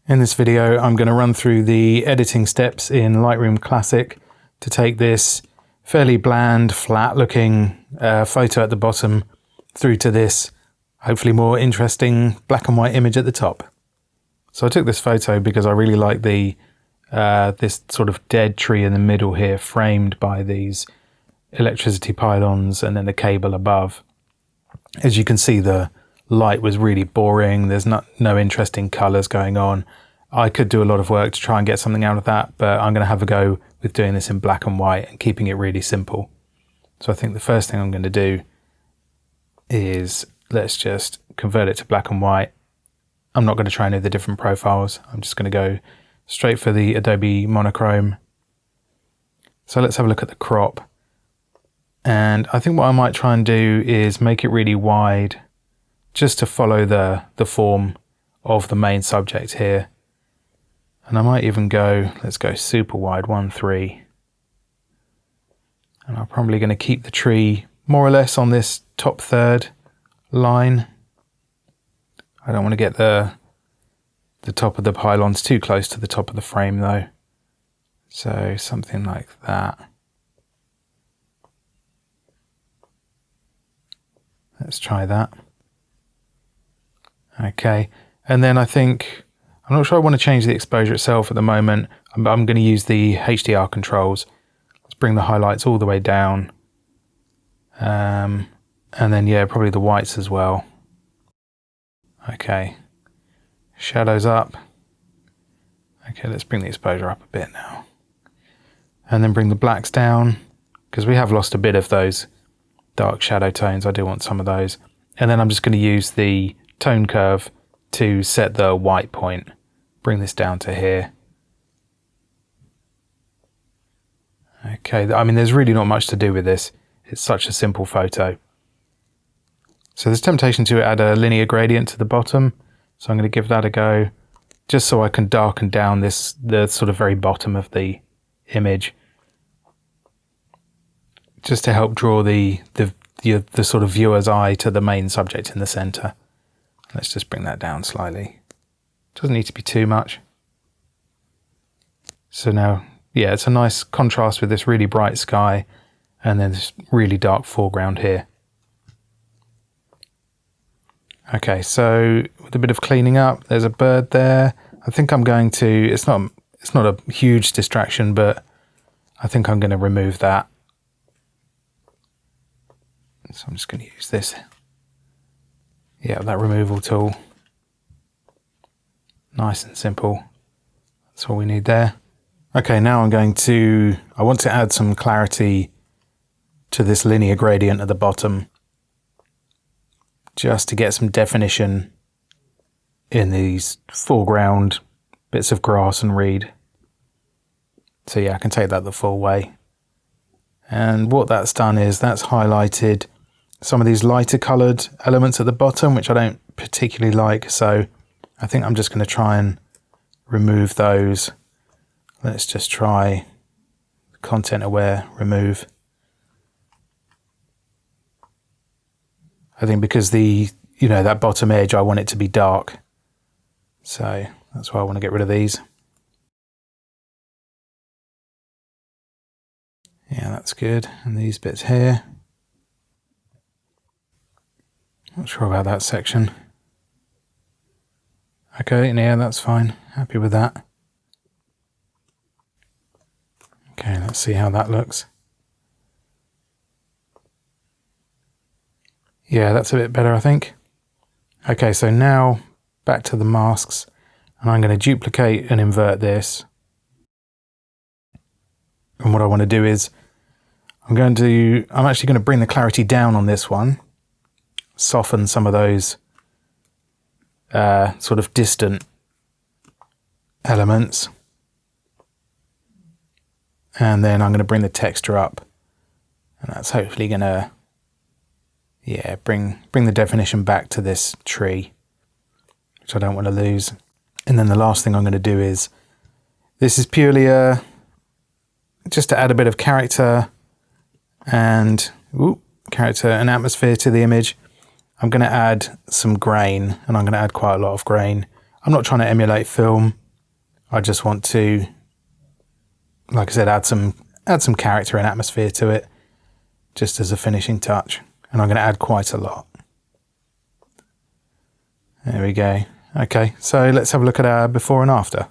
In this video, I'm going to run through the editing steps in Lightroom Classic to take this fairly bland, flat-looking photo at the bottom through to this hopefully more interesting black and white image at the top. So I took this photo because I really like the this sort of dead tree in the middle here, framed by these electricity pylons and then the cable above. As you can see, the light was really boring. There's no interesting colors going on. I could do a lot of work to try and get something out of that, but I'm going to have a go with doing this in black and white and keeping it really simple. So I think the first thing I'm going to do is let's just convert it to black and white. I'm not going to try any of the different profiles. I'm just going to go straight for the Adobe monochrome. So let's have a look at the crop. And I think what I might try and do is make it really wide, just to follow the form of the main subject here. And I might even go, let's go super wide, 1:3. And I'm probably going to keep the tree more or less on this top third line. I don't want to get the top of the pylons too close to the top of the frame though. So something like that. Let's try that. Okay, and then I think, I'm not sure I want to change the exposure itself at the moment. I'm going to use the HDR controls. Let's bring the highlights all the way down. And then, yeah, probably the whites as well. Okay, shadows up. Okay, let's bring the exposure up a bit now. And then bring the blacks down, because we have lost a bit of those dark shadow tones. I do want some of those. And then I'm just going to use the tone curve to set the white point. Bring this down to here. Okay, I mean, there's really not much to do with this. It's such a simple photo. So there's temptation to add a linear gradient to the bottom. So I'm going to give that a go, just so I can darken down the sort of very bottom of the image, just to help draw the sort of viewer's eye to the main subject in the center. Let's just bring that down slightly. Doesn't need to be too much. So now, yeah, it's a nice contrast with this really bright sky and then this really dark foreground here. Okay, so with a bit of cleaning up, there's a bird there. I think I'm going to, it's not a huge distraction, but I think I'm going to remove that. So I'm just going to use this. Yeah, that removal tool. Nice and simple. That's all we need there. Okay, now I want to add some clarity to this linear gradient at the bottom, just to get some definition in these foreground bits of grass and reed. So yeah, I can take that the full way. And what that's done is that's highlighted some of these lighter coloured elements at the bottom, which I don't particularly like. So I think I'm just going to try and remove those. Let's just try content aware remove. I think because that bottom edge, I want it to be dark. So that's why I want to get rid of these. Yeah, that's good. And these bits here. Not sure about that section. Okay, yeah, that's fine. Happy with that. Okay, let's see how that looks. Yeah, that's a bit better, I think. Okay, so now back to the masks, and I'm going to duplicate and invert this. And what I want to do is, I'm actually going to bring the clarity down on this one, soften some of those sort of distant elements. And then I'm going to bring the texture up, and that's hopefully going to, yeah, bring the definition back to this tree, which I don't want to lose. And then the last thing I'm going to do is, this is purely just to add a bit of character and atmosphere to the image. I'm going to add some grain, and I'm going to add quite a lot of grain. I'm not trying to emulate film. I just want to, like I said, add some character and atmosphere to it, just as a finishing touch. And I'm going to add quite a lot. There we go. Okay, so let's have a look at our before and after.